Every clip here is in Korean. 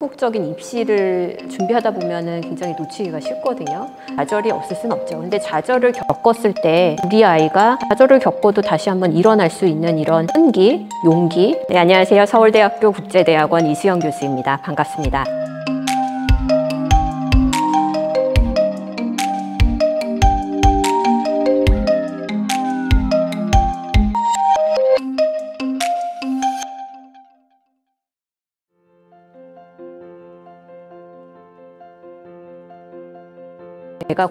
합격적인 입시를 준비하다 보면은 굉장히 놓치기가 쉽거든요. 좌절이 없을 순 없죠. 근데 좌절을 겪었을 때 우리 아이가 좌절을 겪어도 다시 한번 일어날 수 있는 이런 끈기, 용기. 네, 안녕하세요. 서울대학교 국제대학원 이수영 교수입니다. 반갑습니다. 제가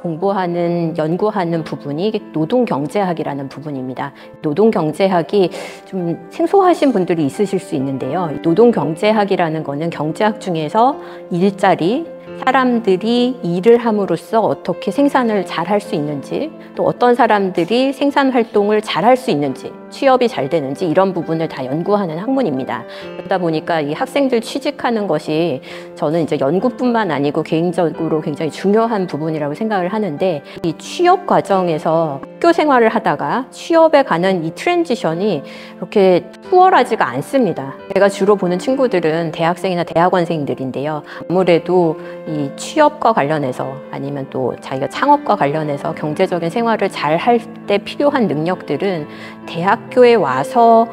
연구하는 부분이 노동경제학이라는 부분입니다. 노동경제학이 좀 생소하신 분들이 있으실 수 있는데요. 노동경제학이라는 거는 경제학 중에서 일자리, 사람들이 일을 함으로써 어떻게 생산을 잘 할 수 있는지, 또 어떤 사람들이 생산 활동을 잘 할 수 있는지, 취업이 잘 되는지 이런 부분을 다 연구하는 학문입니다. 그러다 보니까 이 학생들 취직하는 것이 저는 이제 연구뿐만 아니고 개인적으로 굉장히 중요한 부분이라고 생각을 하는데, 이 취업 과정에서 학교 생활을 하다가 취업에 가는 이 트랜지션이 그렇게 수월하지가 않습니다. 제가 주로 보는 친구들은 대학생이나 대학원생들인데요. 아무래도 이 취업과 관련해서 아니면 또 자기가 창업과 관련해서 경제적인 생활을 잘 할 때 필요한 능력들은 대학교에 와서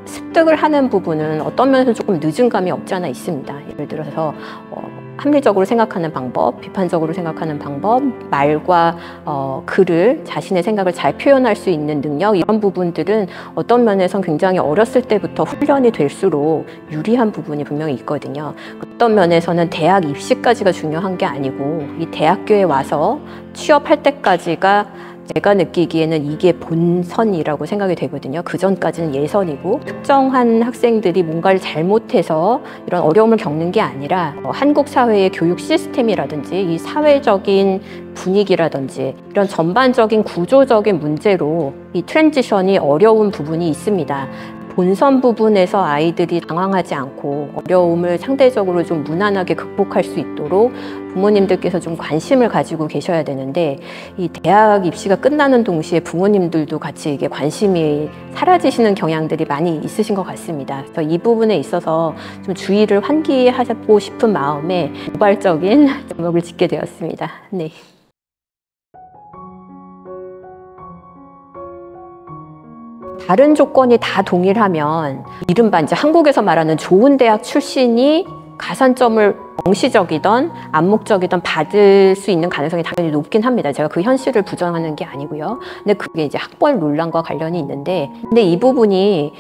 습득을 하는 부분은 어떤 면에서 조금 늦은 감이 없지 않아 있습니다. 예를 들어서 합리적으로 생각하는 방법, 비판적으로 생각하는 방법, 말과 글을, 자신의 생각을 잘 표현할 수 있는 능력, 이런 부분들은 어떤 면에선 굉장히 어렸을 때부터 훈련이 될수록 유리한 부분이 분명히 있거든요. 어떤 면에서는 대학 입시까지가 중요한 게 아니고 이 대학교에 와서 취업할 때까지가 제가 느끼기에는 이게 본선이라고 생각이 되거든요. 그 전까지는 예선이고, 특정한 학생들이 뭔가를 잘못해서 이런 어려움을 겪는 게 아니라 한국 사회의 교육 시스템이라든지 이 사회적인 분위기라든지 이런 전반적인 구조적인 문제로 이 트랜지션이 어려운 부분이 있습니다. 본선 부분에서 아이들이 당황하지 않고 어려움을 상대적으로 좀 무난하게 극복할 수 있도록 부모님들께서 좀 관심을 가지고 계셔야 되는데, 이 대학 입시가 끝나는 동시에 부모님들도 같이 이게 관심이 사라지시는 경향들이 많이 있으신 것 같습니다. 그래서 이 부분에 있어서 좀 주의를 환기하고 싶은 마음에 우발적인 제목을 짓게 되었습니다. 네. 다른 조건이 다 동일하면 이른바 이제 한국에서 말하는 좋은 대학 출신이 가산점을 명시적이든 암묵적이든 받을 수 있는 가능성이 당연히 높긴 합니다. 제가 그 현실을 부정하는 게 아니고요. 근데 그게 이제 학벌 논란과 관련이 있는데, 근데 이 부분이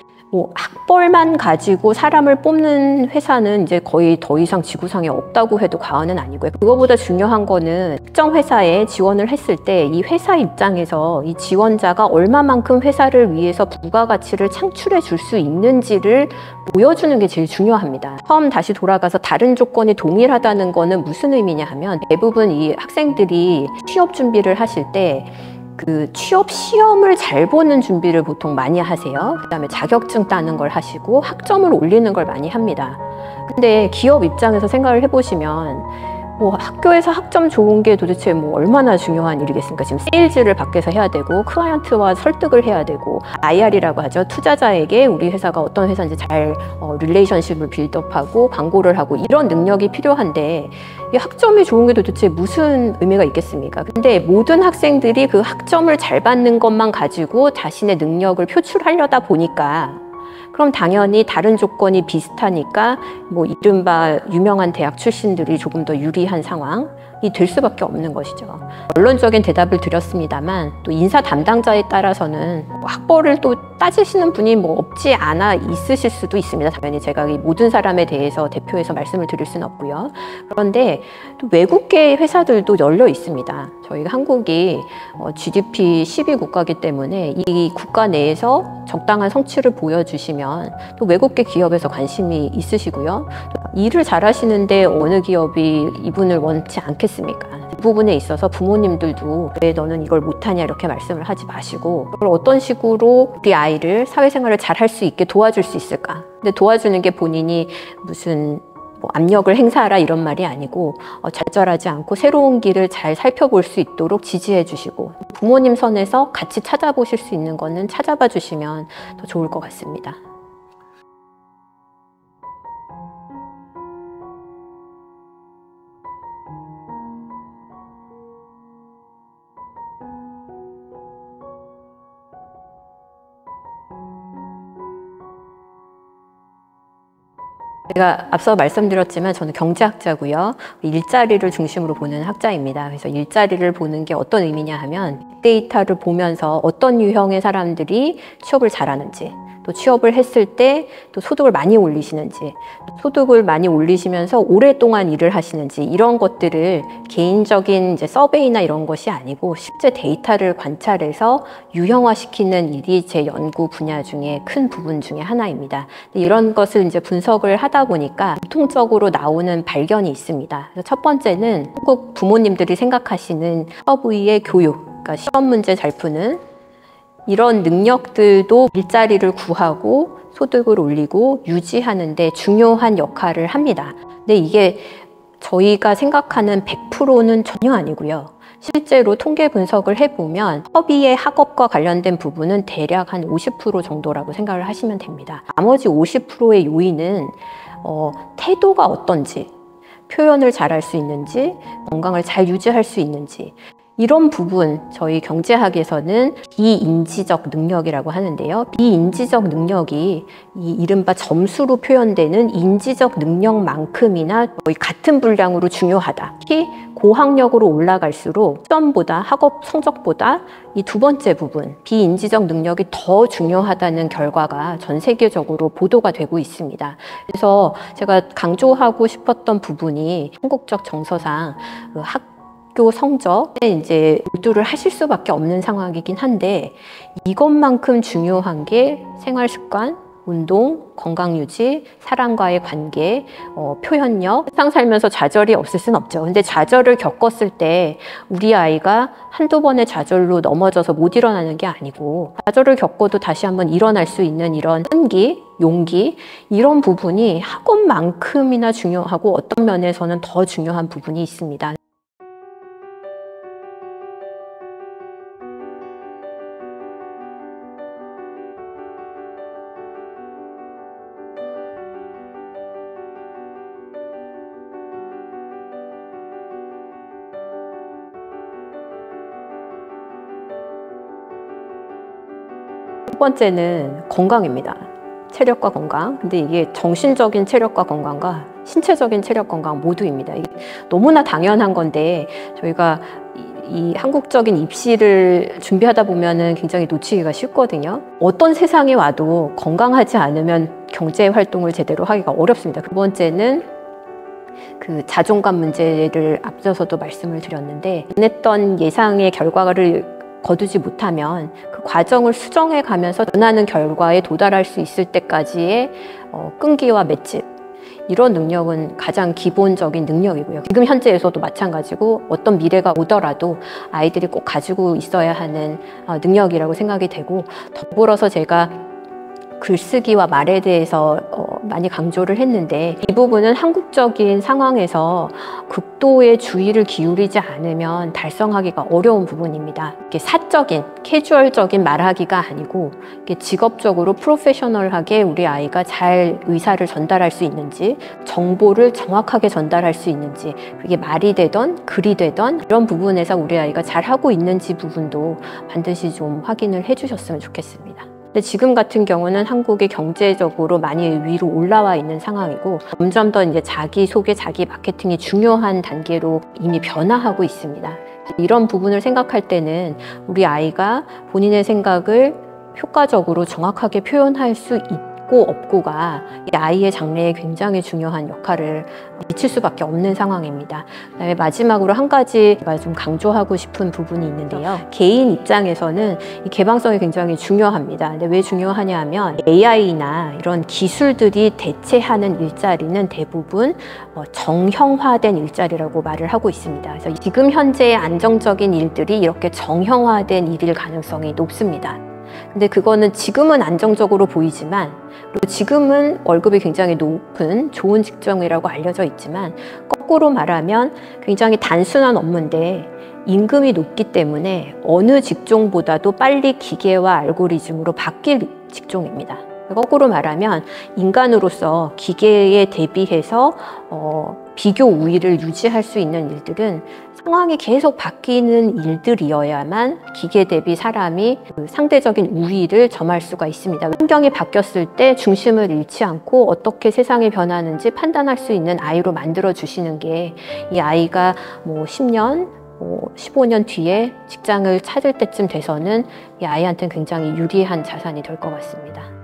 학벌만 가지고 사람을 뽑는 회사는 이제 거의 더 이상 지구상에 없다고 해도 과언은 아니고요. 그거보다 중요한 거는 특정 회사에 지원을 했을 때 이 회사 입장에서 이 지원자가 얼마만큼 회사를 위해서 부가가치를 창출해 줄 수 있는지를 보여주는 게 제일 중요합니다. 처음 다시 돌아가서 다른 조건이 동일하다는 거는 무슨 의미냐 하면, 대부분 이 학생들이 취업 준비를 하실 때 그 취업 시험을 잘 보는 준비를 보통 많이 하세요. 그다음에 자격증 따는 걸 하시고 학점을 올리는 걸 많이 합니다. 근데 기업 입장에서 생각을 해보시면 학교에서 학점 좋은 게 도대체 얼마나 중요한 일이겠습니까? 지금 세일즈를 밖에서 해야 되고, 클라이언트와 설득을 해야 되고, IR이라고 하죠. 투자자에게 우리 회사가 어떤 회사인지 잘 릴레이션십을 빌드업하고 광고를 하고, 이런 능력이 필요한데 이 학점이 좋은 게 도대체 무슨 의미가 있겠습니까? 근데 모든 학생들이 그 학점을 잘 받는 것만 가지고 자신의 능력을 표출하려다 보니까, 그럼 당연히 다른 조건이 비슷하니까 이른바 유명한 대학 출신들이 조금 더 유리한 상황이 될 수밖에 없는 것이죠. 원론적인 대답을 드렸습니다만, 또 인사 담당자에 따라서는 학벌을 또 따지시는 분이 없지 않아 있으실 수도 있습니다. 당연히 제가 이 모든 사람에 대해서 대표해서 말씀을 드릴 수는 없고요. 그런데 또 외국계 회사들도 열려 있습니다. 저희가 한국이 GDP 10위 국가이기 때문에 이 국가 내에서 적당한 성취를 보여주시면 또 외국계 기업에서 관심이 있으시고요. 일을 잘하시는데 어느 기업이 이분을 원치 않겠습니까? 이 부분에 있어서 부모님들도 왜 너는 이걸 못하냐 이렇게 말씀을 하지 마시고, 그걸 어떤 식으로 우리 아이를 사회생활을 잘 할 수 있게 도와줄 수 있을까? 근데 도와주는 게 본인이 무슨 압력을 행사하라 이런 말이 아니고, 좌절하지 않고 새로운 길을 잘 살펴볼 수 있도록 지지해 주시고, 부모님 선에서 같이 찾아보실 수 있는 거는 찾아봐 주시면 더 좋을 것 같습니다. 제가 앞서 말씀드렸지만 저는 경제학자고요. 일자리를 중심으로 보는 학자입니다. 그래서 일자리를 보는 게 어떤 의미냐 하면 데이터를 보면서 어떤 유형의 사람들이 취업을 잘하는지, 또 취업을 했을 때 또 소득을 많이 올리시는지, 소득을 많이 올리시면서 오랫동안 일을 하시는지, 이런 것들을 개인적인 이제 서베이나 이런 것이 아니고 실제 데이터를 관찰해서 유형화시키는 일이 제 연구 분야 중에 큰 부분 중에 하나입니다. 이런 것을 이제 분석을 하다 보니까 공통적으로 나오는 발견이 있습니다. 그래서 첫 번째는 한국 부모님들이 생각하시는 서브위의 교육, 그러니까 시험 문제 잘 푸는 이런 능력들도 일자리를 구하고 소득을 올리고 유지하는 데 중요한 역할을 합니다. 근데 이게 저희가 생각하는 100%는 전혀 아니고요. 실제로 통계 분석을 해보면 허비의 학업과 관련된 부분은 대략 한 50% 정도라고 생각을 하시면 됩니다. 나머지 50%의 요인은 태도가 어떤지, 표현을 잘할 수 있는지, 건강을 잘 유지할 수 있는지, 이런 부분 저희 경제학에서는 비인지적 능력이라고 하는데요. 비인지적 능력이 이 이른바 점수로 표현되는 인지적 능력만큼이나 거의 같은 분량으로 중요하다. 특히 고학력으로 올라갈수록 시험보다 학업 성적보다 이 두 번째 부분 비인지적 능력이 더 중요하다는 결과가 전 세계적으로 보도가 되고 있습니다. 그래서 제가 강조하고 싶었던 부분이 한국적 정서상 학교 성적에 이제 몰두를 하실 수밖에 없는 상황이긴 한데 이것만큼 중요한 게 생활 습관, 운동, 건강 유지, 사람과의 관계, 표현력, 세상 살면서 좌절이 없을 순 없죠. 근데 좌절을 겪었을 때 우리 아이가 한두 번의 좌절로 넘어져서 못 일어나는 게 아니고 좌절을 겪어도 다시 한번 일어날 수 있는 이런 끈기, 용기, 이런 부분이 학업만큼이나 중요하고 어떤 면에서는 더 중요한 부분이 있습니다. 첫 번째는 건강입니다. 체력과 건강. 근데 이게 정신적인 체력과 건강과 신체적인 체력 건강 모두입니다. 이게 너무나 당연한 건데 저희가 이 한국적인 입시를 준비하다 보면은 굉장히 놓치기가 쉽거든요. 어떤 세상에 와도 건강하지 않으면 경제 활동을 제대로 하기가 어렵습니다. 두 번째는 그 자존감 문제를 앞서서도 말씀을 드렸는데 원했던 예상의 결과를 거두지 못하면 그 과정을 수정해 가면서 원하는 결과에 도달할 수 있을 때까지의 끈기와 맷집, 이런 능력은 가장 기본적인 능력이고요. 지금 현재에서도 마찬가지고 어떤 미래가 오더라도 아이들이 꼭 가지고 있어야 하는 능력이라고 생각이 되고, 더불어서 제가 글쓰기와 말에 대해서 많이 강조를 했는데 이 부분은 한국적인 상황에서 극도의 주의를 기울이지 않으면 달성하기가 어려운 부분입니다. 이게 사적인, 캐주얼적인 말하기가 아니고 이게 직업적으로 프로페셔널하게 우리 아이가 잘 의사를 전달할 수 있는지, 정보를 정확하게 전달할 수 있는지, 그게 말이 되던 글이 되던 이런 부분에서 우리 아이가 잘하고 있는지 부분도 반드시 좀 확인을 해주셨으면 좋겠습니다. 근데 지금 같은 경우는 한국이 경제적으로 많이 위로 올라와 있는 상황이고 점점 더 이제 자기 소개, 자기 마케팅이 중요한 단계로 이미 변화하고 있습니다. 이런 부분을 생각할 때는 우리 아이가 본인의 생각을 효과적으로 정확하게 표현할 수 있고 없고가 이 아이의 장래에 굉장히 중요한 역할을 미칠 수밖에 없는 상황입니다. 그다음에 마지막으로 한 가지 제가 좀 강조하고 싶은 부분이 있는데요. 개인 입장에서는 이 개방성이 굉장히 중요합니다. 근데 왜 중요하냐 하면 AI나 이런 기술들이 대체하는 일자리는 대부분 정형화된 일자리라고 말을 하고 있습니다. 그래서 지금 현재의 안정적인 일들이 이렇게 정형화된 일일 가능성이 높습니다. 근데 그거는 지금은 안정적으로 보이지만, 그리고 지금은 월급이 굉장히 높은 좋은 직종이라고 알려져 있지만 거꾸로 말하면 굉장히 단순한 업무인데 임금이 높기 때문에 어느 직종보다도 빨리 기계와 알고리즘으로 바뀔 직종입니다. 거꾸로 말하면 인간으로서 기계에 대비해서 비교 우위를 유지할 수 있는 일들은 상황이 계속 바뀌는 일들이어야만 기계 대비 사람이 그 상대적인 우위를 점할 수가 있습니다. 환경이 바뀌었을 때 중심을 잃지 않고 어떻게 세상이 변하는지 판단할 수 있는 아이로 만들어 주시는 게 이 아이가 뭐 10년, 15년 뒤에 직장을 찾을 때쯤 돼서는 이 아이한테는 굉장히 유리한 자산이 될 것 같습니다.